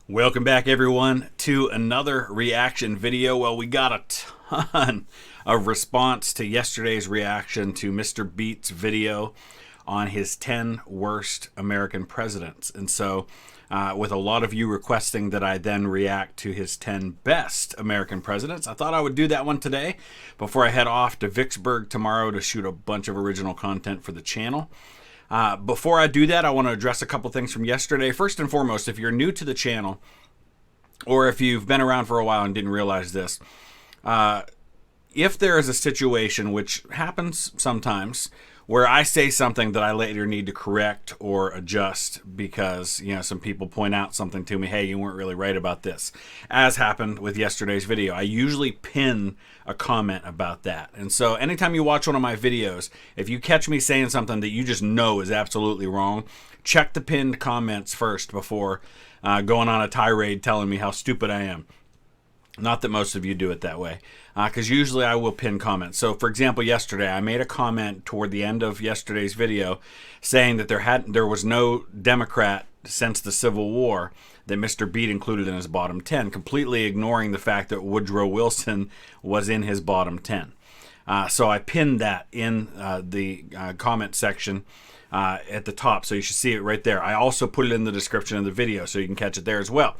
Welcome back, everyone, to another reaction video. Well, we got a ton of response to yesterday's reaction to Mr. Beat's video on his 10 worst American presidents. And so, with a lot of you requesting that I then react to his 10 best American presidents, I thought I would do that one today before I head off to Vicksburg tomorrow to shoot a bunch of original content for the channel. Before I do that, I want to address a couple things from yesterday. First and foremost, if you're new to the channel, or if you've been around for a while and didn't realize this, if there is a situation, which happens sometimes, where I say something that I later need to correct or adjust because, some people point out something to me, hey, you weren't really right about this, as happened with yesterday's video, I usually pin a comment about that. And so anytime you watch one of my videos, if you catch me saying something that you just know is absolutely wrong, check the pinned comments first before going on a tirade telling me how stupid I am. Not that most of you do it that way, because usually I will pin comments. So, for example, yesterday I made a comment toward the end of yesterday's video saying that there was no Democrat since the Civil War that Mr. Beat included in his bottom 10, completely ignoring the fact that Woodrow Wilson was in his bottom 10. So I pinned that in the comment section at the top, so you should see it right there. I also put it in the description of the video so you can catch it there as well.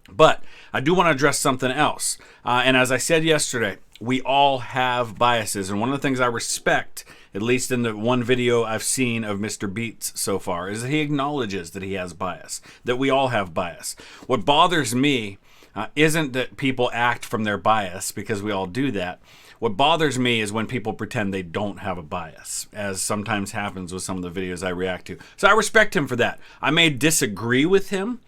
But I do want to address something else. And as I said yesterday, we all have biases. And one of the things I respect, at least in the one video I've seen of Mr. Beats so far, is that he acknowledges that he has bias, that we all have bias. What bothers me isn't that people act from their bias, because we all do that. What bothers me is when people pretend they don't have a bias, as sometimes happens with some of the videos I react to. So I respect him for that. I may disagree with him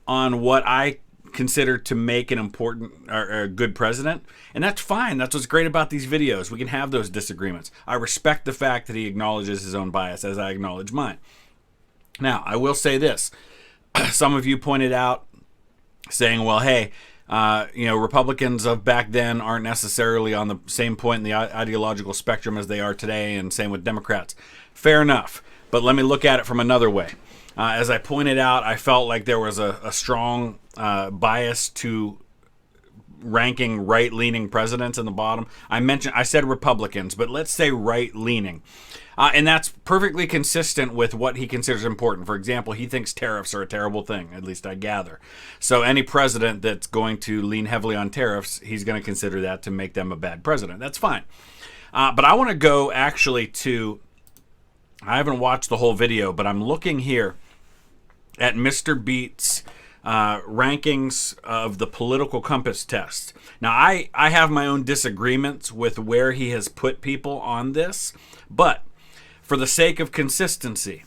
on what I consider to make an important or a good president, and that's fine. That's what's great about these videos. We can have those disagreements. I respect the fact that he acknowledges his own bias as I acknowledge mine. Now, I will say this. Some of you pointed out saying, well, hey, Republicans of back then aren't necessarily on the same point in the ideological spectrum as they are today, and same with Democrats. Fair enough, but let me look at it from another way. As I pointed out, I felt like there was a strong bias to ranking right-leaning presidents in the bottom. I said Republicans, but let's say right-leaning. And that's perfectly consistent with what he considers important. For example, he thinks tariffs are a terrible thing, at least I gather. So any president that's going to lean heavily on tariffs, he's going to consider that to make them a bad president. That's fine. But I want to go actually to, I haven't watched the whole video, but I'm looking here at Mr. Beat's rankings of the political compass test. Now, I have my own disagreements with where he has put people on this, but for the sake of consistency,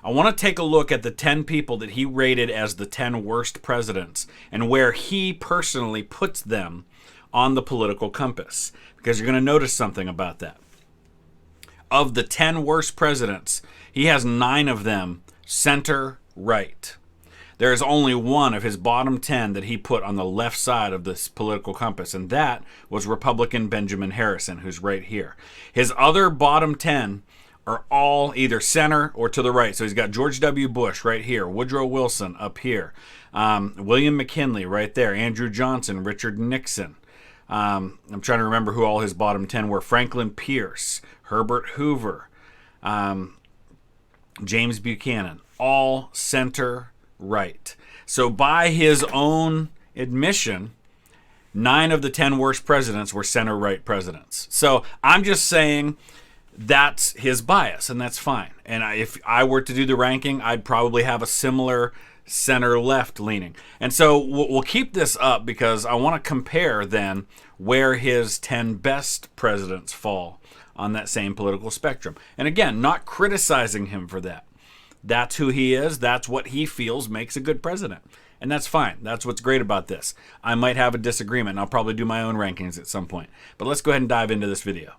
I want to take a look at the 10 people that he rated as the 10 worst presidents and where he personally puts them on the political compass, because you're going to notice something about that. Of the 10 worst presidents, he has 9 of them center right. There is only one of his bottom 10 that he put on the left side of this political compass, and that was Republican Benjamin Harrison, who's right here. His other bottom 10 are all either center or to the right. So he's got George W. Bush right here, Woodrow Wilson up here, William McKinley right there, Andrew Johnson, Richard Nixon. I'm trying to remember who all his bottom 10 were. Franklin Pierce, Herbert Hoover, James Buchanan, all center right. So by his own admission, 9 of the 10 worst presidents were center right presidents. So I'm just saying that's his bias, and that's fine. And if I were to do the ranking, I'd probably have a similar center left leaning. And so we'll keep this up because I want to compare then where his 10 best presidents fall on that same political spectrum. And again, not criticizing him for that. That's who he is. That's what he feels makes a good president. And that's fine. That's what's great about this. I might have a disagreement, and I'll probably do my own rankings at some point. But let's go ahead and dive into this video.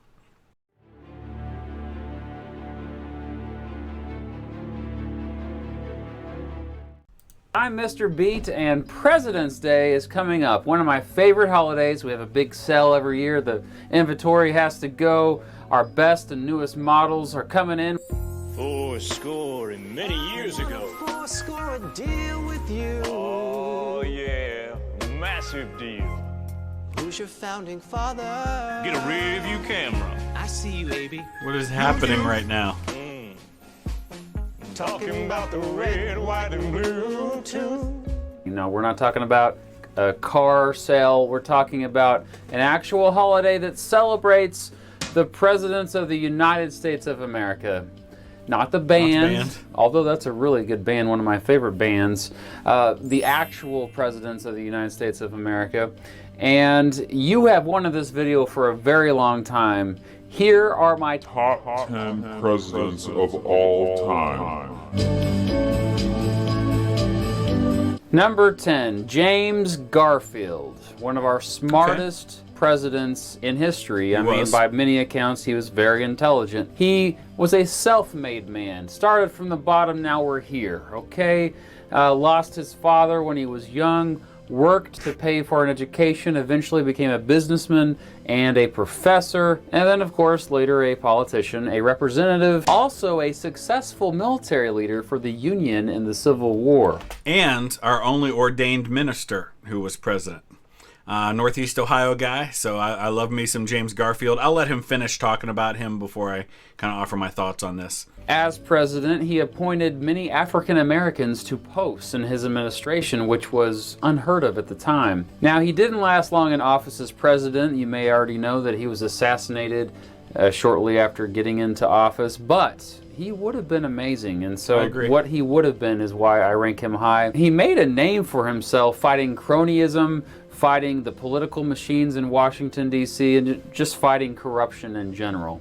I'm Mr. Beat, and President's Day is coming up. One of my favorite holidays. We have a big sale every year. The inventory has to go. Our best and newest models are coming in. 80 and many years ago. Score a deal with you. massive deal. Who's your founding father? Get a rear view camera. I see you, baby. What is happening right now? Talking about the red, white, and blue too. You know, we're not talking about a car sale. We're talking about an actual holiday that celebrates the presidents of the United States of America. Not the band, although that's a really good band, one of my favorite bands. The actual presidents of the United States of America. And you have wanted this video for a very long time. Here are my top 10 presidents of all time. Number 10, James Garfield, one of our smartest presidents in history. I mean, by many accounts, he was very intelligent. He was a self-made man. Started from the bottom, now we're here, okay? Lost his father when he was young, worked to pay for an education, eventually became a businessman and a professor, and then, of course, later a politician, a representative, also a successful military leader for the Union in the Civil War. And our only ordained minister who was president. Northeast Ohio guy, so I love me some James Garfield. I'll let him finish talking about him before I kind of offer my thoughts on this. As president, he appointed many African Americans to posts in his administration, which was unheard of at the time. Now, he didn't last long in office as president. You may already know that he was assassinated shortly after getting into office, but he would have been amazing, and so what he would have been is why I rank him high. He made a name for himself fighting cronyism, fighting the political machines in Washington, D.C., and just fighting corruption in general.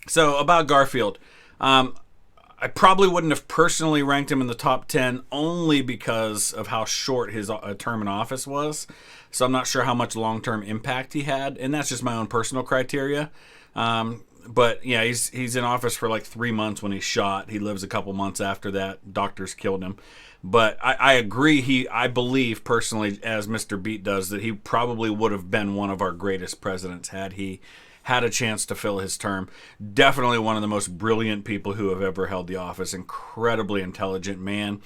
So, about Garfield. I probably wouldn't have personally ranked him in the top 10 only because of how short his term in office was. So I'm not sure how much long-term impact he had, and that's just my own personal criteria. But yeah, he's in office for like 3 months when he's shot. He lives a couple months after that. Doctors killed him. But I agree, I believe personally, as Mr. Beat does, that he probably would have been one of our greatest presidents had he had a chance to fill his term. Definitely one of the most brilliant people who have ever held the office. Incredibly intelligent man.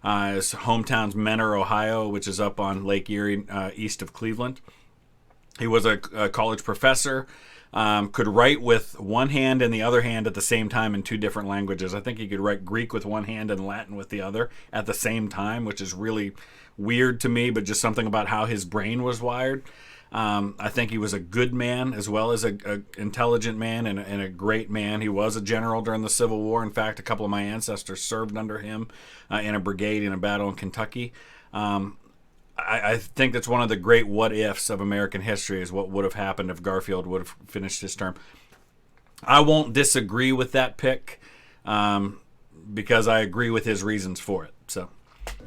His hometown's Mentor, Ohio, which is up on Lake Erie, east of Cleveland. He was a college professor. Could write with one hand and the other hand at the same time in 2 different languages. I think he could write Greek with one hand and Latin with the other at the same time, which is really weird to me, but just something about how his brain was wired. I think he was a good man as well as a intelligent man and a great man. He was a general during the Civil War. In fact, a couple of my ancestors served under him in a brigade in a battle in Kentucky. I think that's one of the great what-ifs of American history is what would have happened if Garfield would have finished his term. I won't disagree with that pick because I agree with his reasons for it. So,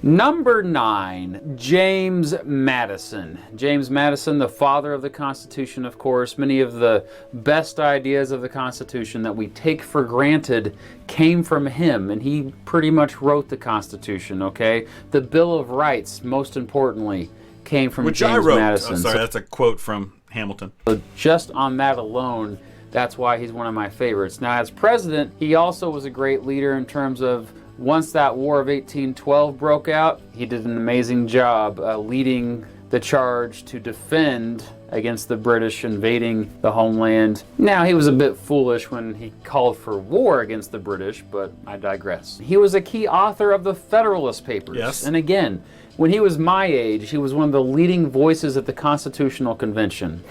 Number 9, James Madison. James Madison, the father of the Constitution, of course. Many of the best ideas of the Constitution that we take for granted came from him, and he pretty much wrote the Constitution, okay? The Bill of Rights, most importantly, came from James Madison. Oh, sorry, that's a quote from Hamilton. So just on that alone, that's why he's one of my favorites. Now, as president, he also was a great leader in terms of once that War of 1812 broke out, he did an amazing job leading the charge to defend against the British invading the homeland. Now, he was a bit foolish when he called for war against the British, but I digress. He was a key author of the Federalist Papers. Yes. And again, when he was my age, he was one of the leading voices at the Constitutional Convention.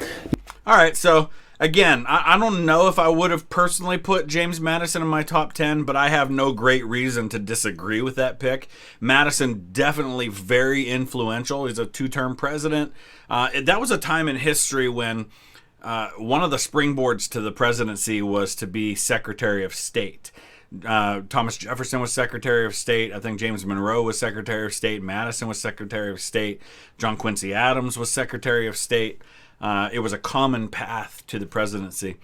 All right, so again, I don't know if I would have personally put James Madison in my top 10, but I have no great reason to disagree with that pick. Madison, definitely very influential. He's a 2-term president. That was a time in history when one of the springboards to the presidency was to be Secretary of State. Thomas Jefferson was Secretary of State. I think James Monroe was Secretary of State. Madison was Secretary of State. John Quincy Adams was Secretary of State. It was a common path to the presidency.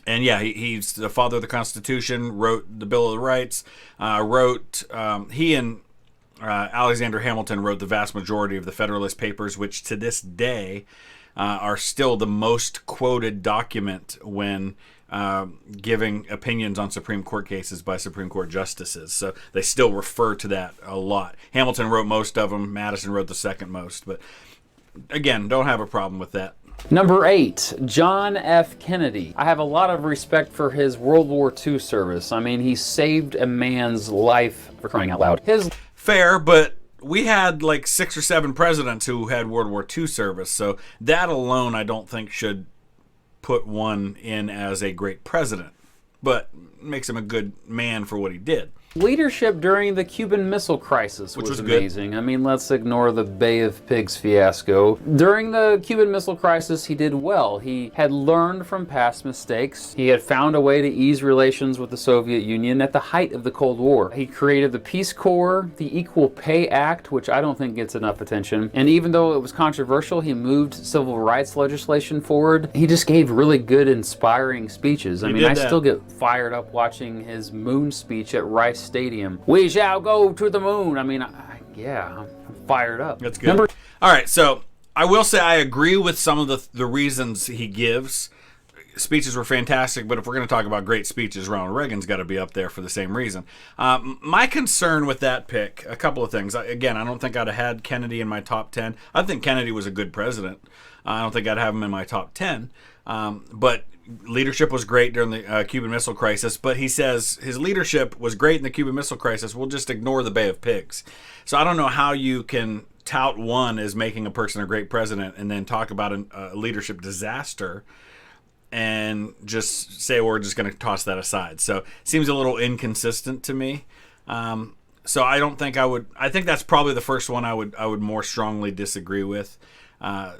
And yeah, he's the father of the Constitution, wrote the Bill of Rights, he and Alexander Hamilton wrote the vast majority of the Federalist Papers, which to this day are still the most quoted document when giving opinions on Supreme Court cases by Supreme Court justices. So they still refer to that a lot. Hamilton wrote most of them. Madison wrote the second most. But again, don't have a problem with that. Number 8, John F. Kennedy. I have a lot of respect for his World War II service. I mean, he saved a man's life, for crying out loud. Fair, but we had like 6 or 7 presidents who had World War II service, so that alone I don't think should put one in as a great president, but makes him a good man for what he did. Leadership during the Cuban Missile Crisis was amazing. Good. I mean, let's ignore the Bay of Pigs fiasco. During the Cuban Missile Crisis, he did well. He had learned from past mistakes. He had found a way to ease relations with the Soviet Union at the height of the Cold War. He created the Peace Corps, the Equal Pay Act, which I don't think gets enough attention. And even though it was controversial, he moved civil rights legislation forward. He just gave really good, inspiring speeches. I mean, I still get fired up watching his moon speech at Rice Stadium. We shall go to the moon. I mean, I'm fired up. That's good. All right, so I will say I agree with some of the reasons he gives. Speeches were fantastic, but if we're going to talk about great speeches, Ronald Reagan's got to be up there for the same reason. My concern with that pick, a couple of things. Again, I don't think I'd have had Kennedy in my top 10. I think Kennedy was a good president. I don't think I'd have him in my top 10. But leadership was great during the Cuban Missile Crisis, but he says his leadership was great in the Cuban Missile Crisis. We'll just ignore the Bay of Pigs. So I don't know how you can tout one as making a person a great president and then talk about a leadership disaster and just say we're just going to toss that aside. So it seems a little inconsistent to me. So I don't think I would. I think that's probably the first one I would more strongly disagree with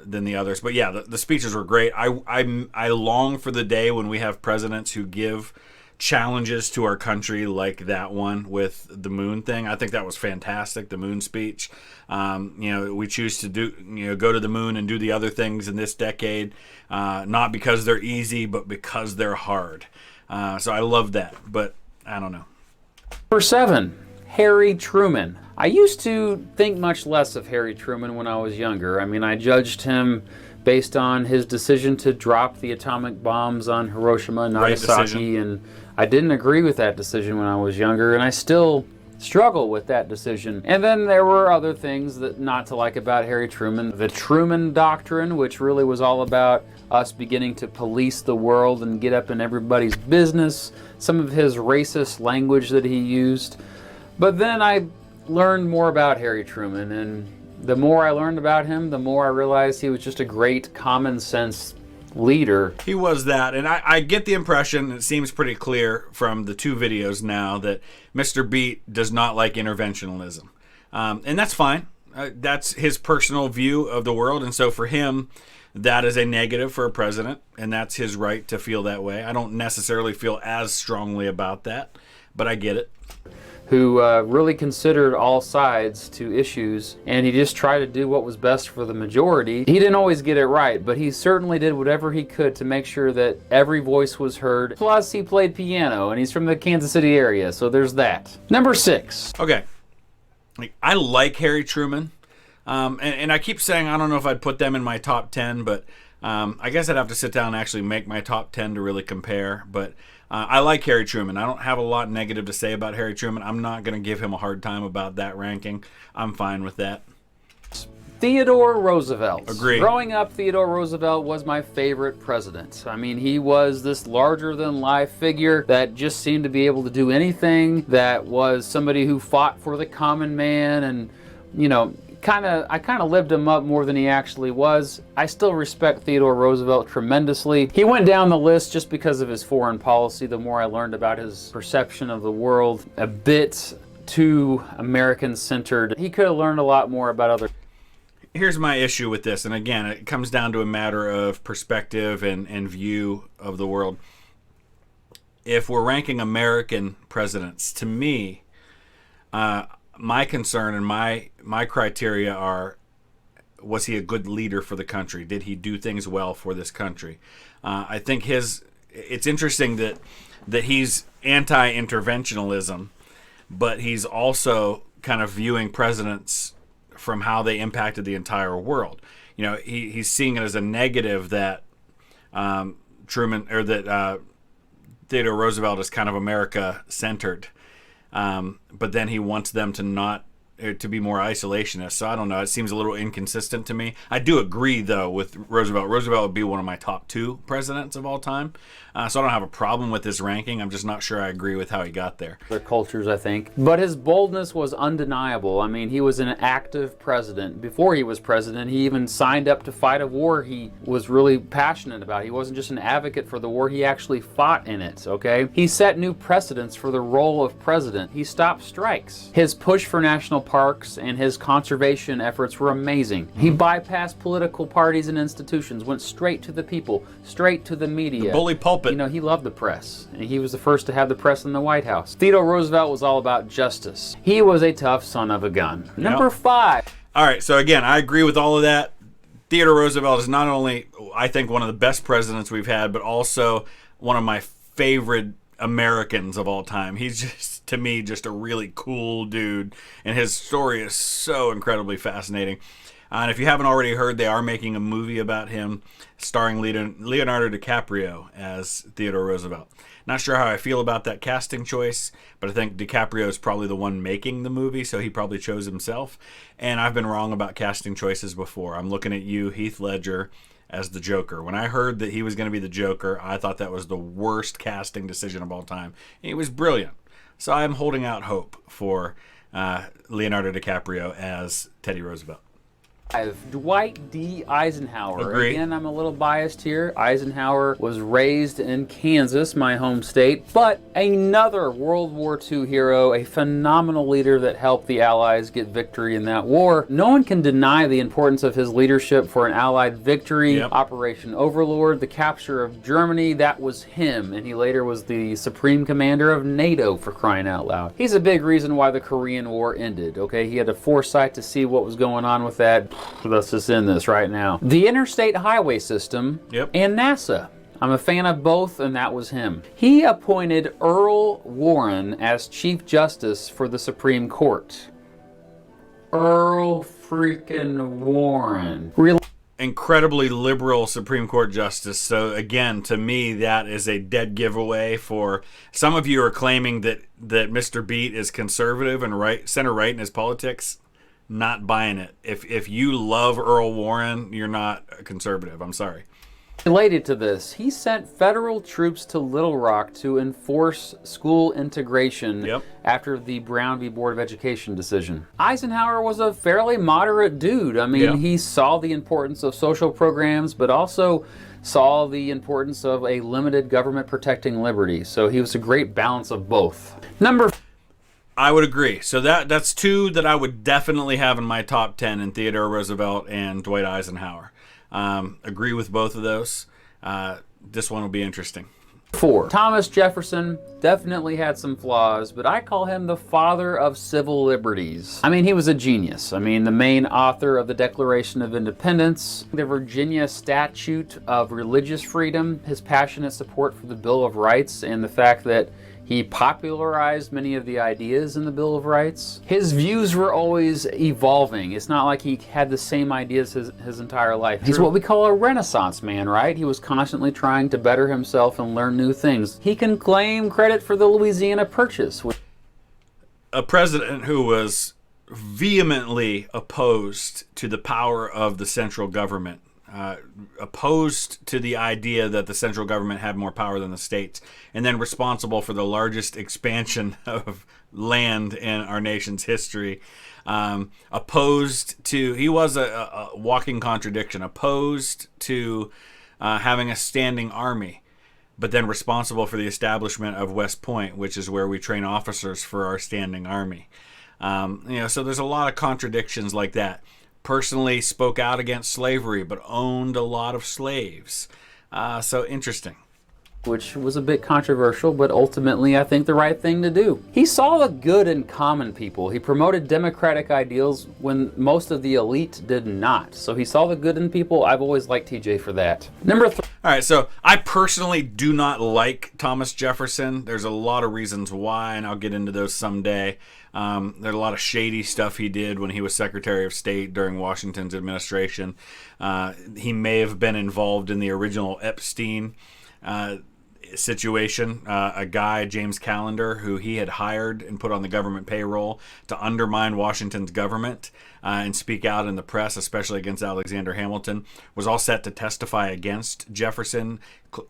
than the others. But yeah, the speeches were great. I long for the day when we have presidents who give challenges to our country like that one with the moon thing. I think that was fantastic, the moon speech. We choose to go to the moon and do the other things in this decade, not because they're easy, but because they're hard. So I love that, but I don't know. Number 7, Harry Truman. I used to think much less of Harry Truman when I was younger. I mean, I judged him based on his decision to drop the atomic bombs on Hiroshima and Nagasaki, and I didn't agree with that decision when I was younger, and I still struggle with that decision. And then there were other things that not to like about Harry Truman. The Truman Doctrine, which really was all about us beginning to police the world and get up in everybody's business. Some of his racist language that he used. But then I learned more about Harry Truman, and the more I learned about him, the more I realized he was just a great common sense leader. He was that, and I get the impression, it seems pretty clear from the 2 videos now, that Mr. Beat does not like interventionism. And that's fine. That's his personal view of the world, and so for him, that is a negative for a president, and that's his right to feel that way. I don't necessarily feel as strongly about that, but I get it. Who really considered all sides to issues, and he just tried to do what was best for the majority. He didn't always get it right, but he certainly did whatever he could to make sure that every voice was heard. Plus, he played piano, and he's from the Kansas City area, so there's that. Number 6. Okay. I like Harry Truman, and I keep saying I don't know if I'd put them in my top 10, but I guess I'd have to sit down and actually make my top 10 to really compare, but I like Harry Truman. I don't have a lot negative to say about Harry Truman. I'm not going to give him a hard time about that ranking. I'm fine with that. Theodore Roosevelt. Agree. Growing up, Theodore Roosevelt was my favorite president. I mean, he was this larger-than-life figure that just seemed to be able to do anything, that was somebody who fought for the common man, and, I kind of lived him up more than he actually was. I still respect Theodore Roosevelt tremendously. He went down the list just because of his foreign policy. The more I learned about his perception of the world, a bit too American-centered. He could have learned a lot more about other... Here's my issue with this, and again, it comes down to a matter of perspective and view of the world. If we're ranking American presidents, to me, my concern and my criteria are, was he a good leader for the country? Did he do things well for this country? I think it's interesting that he's anti-interventionism, but he's also kind of viewing presidents from how they impacted the entire world. He's seeing it as a negative that Theodore Roosevelt is kind of America-centered. But then he wants them to not to be more isolationist. So I don't know. It seems a little inconsistent to me. I do agree, though, with Roosevelt. Roosevelt would be one of my top 2 presidents of all time. So I don't have a problem with his ranking. I'm just not sure I agree with how he got there. Their cultures, I think. But his boldness was undeniable. I mean, he was an active president. Before he was president, he even signed up to fight a war he was really passionate about. He wasn't just an advocate for the war, he actually fought in it, okay? He set new precedents for the role of president. He stopped strikes. His push for national parks and his conservation efforts were amazing. He bypassed political parties and institutions, went straight to the people, straight to the media. The bully pulpit. You know, he loved the press. And he was the first to have the press in the White House. Theodore Roosevelt was all about justice. He was a tough son of a gun. Number 5. All right, so again, I agree with all of that. Theodore Roosevelt is not only, I think, one of the best presidents we've had, but also one of my favorite Americans of all time. He's just, to me, just a really cool dude, and his story is so incredibly fascinating. And if you haven't already heard, they are making a movie about him starring Leonardo DiCaprio as Theodore Roosevelt. Not sure how I feel about that casting choice, but I think DiCaprio is probably the one making the movie, so he probably chose himself. And I've been wrong about casting choices before. I'm looking at you, Heath Ledger, as the Joker. When I heard that he was going to be the Joker, I thought that was the worst casting decision of all time. He was brilliant. So I'm holding out hope for Leonardo DiCaprio as Teddy Roosevelt. Dwight D. Eisenhower. Agree. Again, I'm a little biased here. Eisenhower was raised in Kansas, my home state, but another World War II hero, a phenomenal leader that helped the Allies get victory in that war. No one can deny the importance of his leadership for an Allied victory. Yep. Operation Overlord, the capture of Germany, that was him, and he later was the supreme commander of NATO, for crying out loud. He's a big reason why the Korean War ended, okay? He had the foresight to see what was going on with that. Let's just end this right now. The interstate highway system and NASA. I'm a fan of both, and that was him. He appointed Earl Warren as Chief Justice for the Supreme Court. Earl freaking Warren. Incredibly liberal Supreme Court justice. So again, to me, that is a dead giveaway. For some of you are claiming that Mr. Beat is conservative and right, center right in his politics. Not buying it. If you love Earl Warren, you're not a conservative. I'm sorry. Related to this, he sent federal troops to Little Rock to enforce school integration after the Brown v. Board of Education decision. Eisenhower was a fairly moderate dude. I mean, he saw the importance of social programs, but also saw the importance of a limited government protecting liberty. So he was a great balance of both. I would agree. So that's 2 that I would definitely have in my top 10 in Theodore Roosevelt and Dwight Eisenhower. Agree with both of those. This one will be interesting. 4. Thomas Jefferson definitely had some flaws, but I call him the father of civil liberties. I mean, he was a genius. I mean, the main author of the Declaration of Independence, the Virginia Statute of Religious Freedom, his passionate support for the Bill of Rights, and the fact that he popularized many of the ideas in the Bill of Rights. His views were always evolving. It's not like he had the same ideas his entire life. He's what we call a Renaissance man, right? He was constantly trying to better himself and learn new things. He can claim credit for the Louisiana Purchase. A president who was vehemently opposed to the power of the central government. Opposed to the idea that the central government had more power than the states, and then responsible for the largest expansion of land in our nation's history. Opposed to, he was a walking contradiction, opposed to having a standing army, but then responsible for the establishment of West Point, which is where we train officers for our standing army. So there's a lot of contradictions like that. Personally spoke out against slavery, but owned a lot of slaves. So interesting. Which was a bit controversial, but ultimately I think the right thing to do. He saw the good in common people. He promoted democratic ideals when most of the elite did not. So he saw the good in people. I've always liked TJ for that. Number 3. All right, so I personally do not like Thomas Jefferson. There's a lot of reasons why, and I'll get into those someday. There's a lot of shady stuff he did when he was Secretary of State during Washington's administration. He may have been involved in the original Epstein situation. A guy, James Callender, who he had hired and put on the government payroll to undermine Washington's government and speak out in the press, especially against Alexander Hamilton, was all set to testify against Jefferson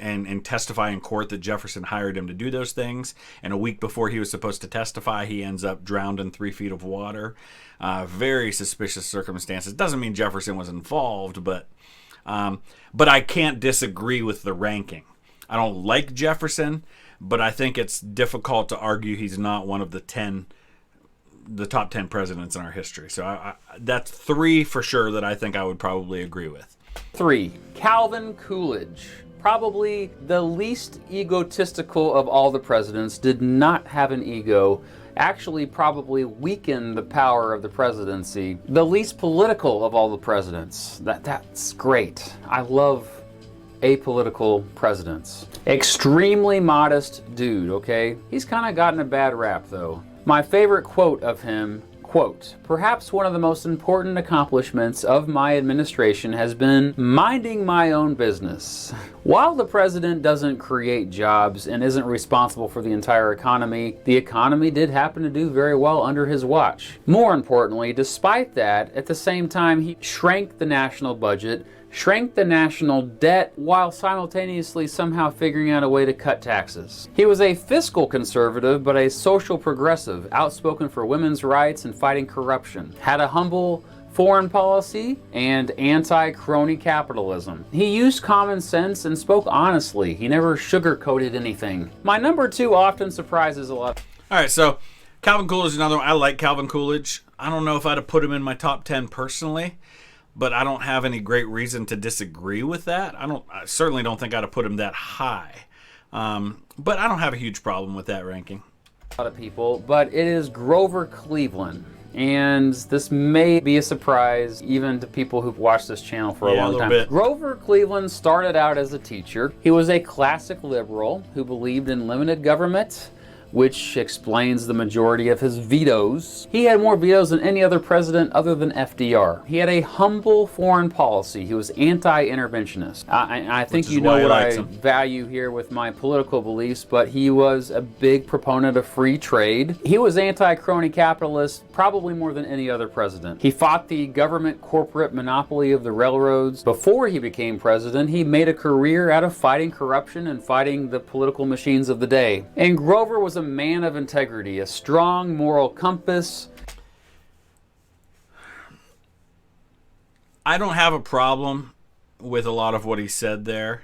and testify in court that Jefferson hired him to do those things. And a week before he was supposed to testify, he ends up drowned in 3 feet of water. Very suspicious circumstances. Doesn't mean Jefferson was involved, but I can't disagree with the ranking. I don't like Jefferson, but I think it's difficult to argue he's not one of the top 10 presidents in our history. So that's 3 for sure that I think I would probably agree with. 3, Calvin Coolidge. Probably the least egotistical of all the presidents, did not have an ego, actually probably weakened the power of the presidency. The least political of all the presidents. That's great. I love apolitical presidents. Extremely modest dude, okay? He's kind of gotten a bad rap, though. My favorite quote of him, quote, "Perhaps one of the most important accomplishments of my administration has been minding my own business." While the president doesn't create jobs and isn't responsible for the entire economy, the economy did happen to do very well under his watch. More importantly, despite that, at the same time, he shrank the national budget, shrank the national debt, while simultaneously somehow figuring out a way to cut taxes. He was a fiscal conservative, but a social progressive, outspoken for women's rights and fighting corruption. Had a humble foreign policy and anti-crony capitalism. He used common sense and spoke honestly. He never sugarcoated anything. My number 2 often surprises a lot. All right, so Calvin Coolidge is another one. I like Calvin Coolidge. I don't know if I'd have put him in my top 10 personally, but I don't have any great reason to disagree with that. I certainly don't think I'd have put him that high. But I don't have a huge problem with that ranking. A lot of people, but it is Grover Cleveland. And this may be a surprise even to people who've watched this channel for a long time. Bit. Grover Cleveland started out as a teacher. He was a classic liberal who believed in limited government, which explains the majority of his vetoes. He had more vetoes than any other president other than FDR. He had a humble foreign policy. He was anti-interventionist. I think you know what I value here with my political beliefs, but he was a big proponent of free trade. He was anti-crony capitalist probably more than any other president. He fought the government corporate monopoly of the railroads. Before he became president, he made a career out of fighting corruption and fighting the political machines of the day. And Grover was a man of integrity, a strong moral compass. I don't have a problem with a lot of what he said there.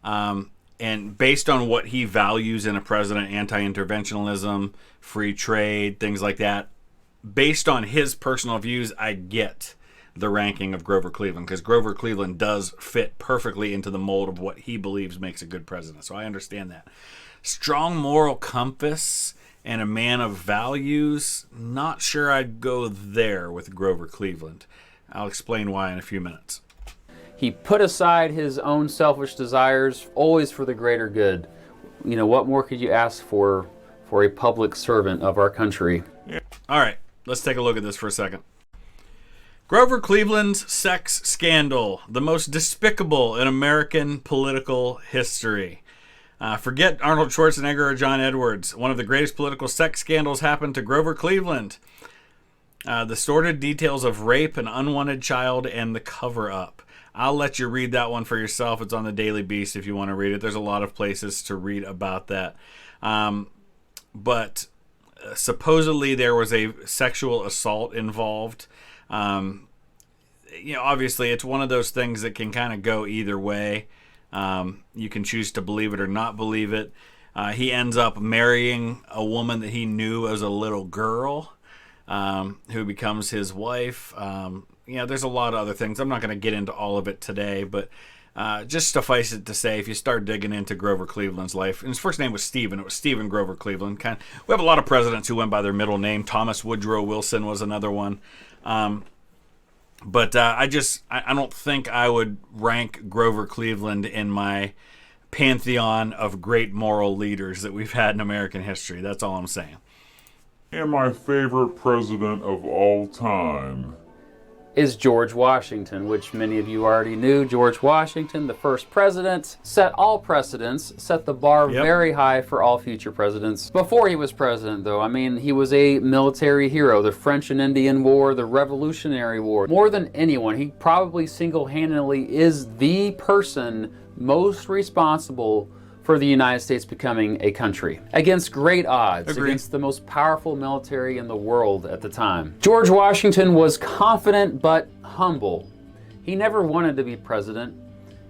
And based on what he values in a president, anti-interventionalism, free trade, things like that, based on his personal views, I get the ranking of Grover Cleveland, because Grover Cleveland does fit perfectly into the mold of what he believes makes a good president. So I understand that. Strong moral compass and a man of values, not sure I'd go there with Grover Cleveland. I'll explain why in a few minutes. He put aside his own selfish desires, always for the greater good. You know, what more could you ask for a public servant of our country? All right, let's take a look at this for a second. Grover Cleveland's sex scandal, the most despicable in American political history. Forget Arnold Schwarzenegger or John Edwards. One of the greatest political sex scandals happened to Grover Cleveland. The sordid details of rape, an unwanted child, and the cover-up. I'll let you read that one for yourself. It's on the Daily Beast if you want to read it. There's a lot of places to read about that. But supposedly there was a sexual assault involved. Obviously it's one of those things that can kind of go either way. You can choose to believe it or not believe it. He ends up marrying a woman that he knew as a little girl, who becomes his wife. There's a lot of other things. I'm not going to get into all of it today, but just suffice it to say, if you start digging into Grover Cleveland's life, and his first name was Stephen. It was Stephen Grover Cleveland. We have a lot of presidents who went by their middle name. Thomas Woodrow Wilson was another one. But I don't think I would rank Grover Cleveland in my pantheon of great moral leaders that we've had in American history. That's all I'm saying. And my favorite president of all time, is George Washington, which many of you already knew. George Washington, the first president, set all precedents, set the bar very high for all future presidents. Before he was president, though, I mean, he was a military hero. The French and Indian War, the Revolutionary War. More than anyone, he probably single-handedly is the person most responsible for the United States becoming a country. Against great odds, against the most powerful military in the world at the time. George Washington was confident but humble. He never wanted to be president.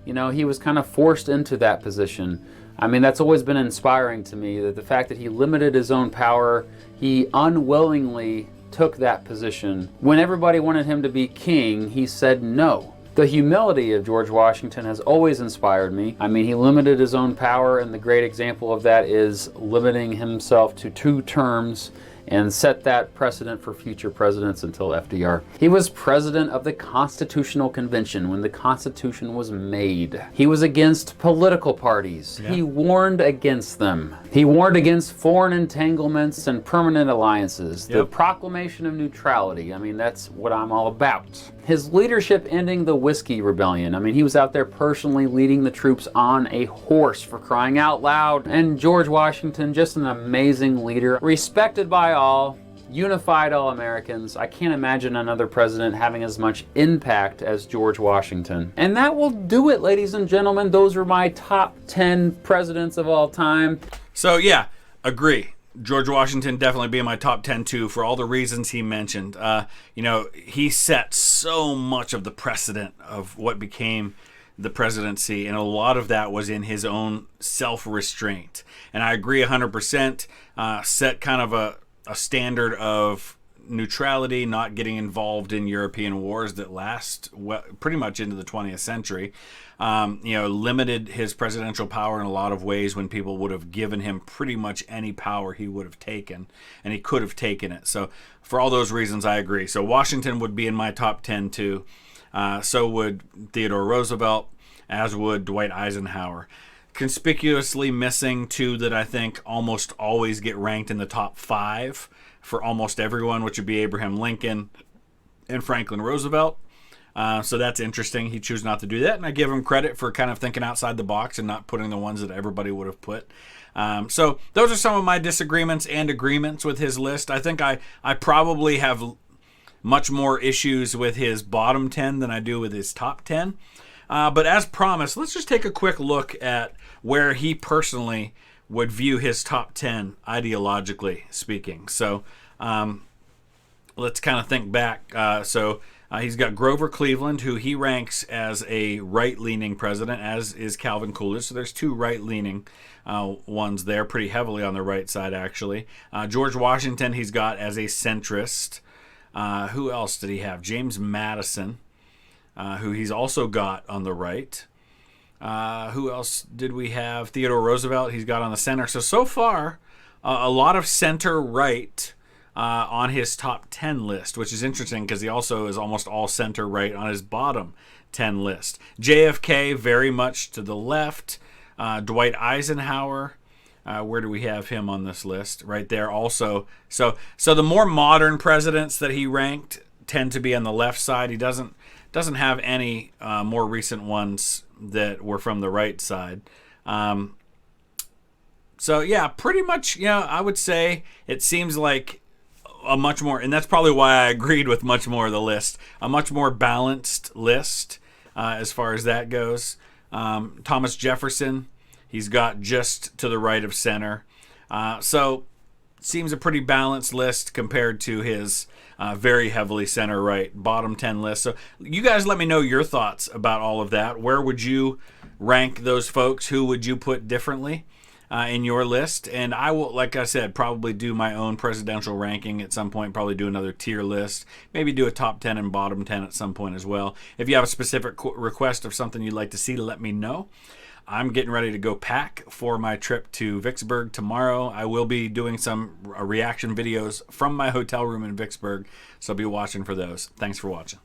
You know, he was kind of forced into that position. I mean, that's always been inspiring to me, that the fact that he limited his own power, he unwillingly took that position. When everybody wanted him to be king, he said no. The humility of George Washington has always inspired me. I mean, he limited his own power, and the great example of that is limiting himself to 2 terms and set that precedent for future presidents until FDR. He was president of the Constitutional Convention when the Constitution was made. He was against political parties. He warned against them. He warned against foreign entanglements and permanent alliances. The proclamation of neutrality. I mean, that's what I'm all about. His leadership ending the Whiskey Rebellion. I mean, he was out there personally leading the troops on a horse, for crying out loud. And George Washington, just an amazing leader, respected by all, unified all Americans. I can't imagine another president having as much impact as George Washington. And that will do it, ladies and gentlemen. Those are my top 10 presidents of all time. So yeah, agree. George Washington definitely be in my top 10 too, for all the reasons he mentioned. You know, he set so much of the precedent of what became the presidency, and a lot of that was in his own self-restraint. And I agree 100%. Set kind of a standard of neutrality, not getting involved in European wars that last pretty much into the 20th century. You know, limited his presidential power in a lot of ways when people would have given him pretty much any power he would have taken, and he could have taken it. So for all those reasons, I agree. So Washington would be in my top 10 too. So would Theodore Roosevelt, as would Dwight Eisenhower. Conspicuously missing 2 that I think almost always get ranked in the top 5 for almost everyone, which would be Abraham Lincoln and Franklin Roosevelt. So that's interesting. He chose not to do that, and I give him credit for kind of thinking outside the box and not putting the ones that everybody would have put. So those are some of my disagreements and agreements with his list. I think I probably have much more issues with his bottom 10 than I do with his top 10. But as promised, let's just take a quick look at where he personally would view his top 10 ideologically speaking. So let's kind of think back. He's got Grover Cleveland, who he ranks as a right-leaning president, as is Calvin Coolidge. So there's 2 right-leaning ones there, pretty heavily on the right side, actually. George Washington he's got as a centrist. Who else did he have? James Madison, who he's also got on the right. Who else did we have? Theodore Roosevelt he's got on the center. So far, a lot of center-right on his top 10 list, which is interesting because he also is almost all center right on his bottom 10 list. JFK very much to the left. Dwight Eisenhower, where do we have him on this list? Right there also. So the more modern presidents that he ranked tend to be on the left side. He doesn't have any more recent ones that were from the right side. So yeah, pretty much, you know, I would say it seems like a much more, and that's probably why I agreed with much more of the list, a much more balanced list as far as that goes. Thomas Jefferson, he's got just to the right of center. So seems a pretty balanced list compared to his very heavily center right bottom 10 list. So you guys let me know your thoughts about all of that. Where would you rank those folks? Who would you put differently in your list? And I will, like I said, probably do my own presidential ranking at some point, probably do another tier list, maybe do a top 10 and bottom 10 at some point as well. If you have a specific request of something you'd like to see, let me know. I'm getting ready to go pack for my trip to Vicksburg tomorrow. I will be doing some reaction videos from my hotel room in Vicksburg, so I'll be watching for those. Thanks for watching.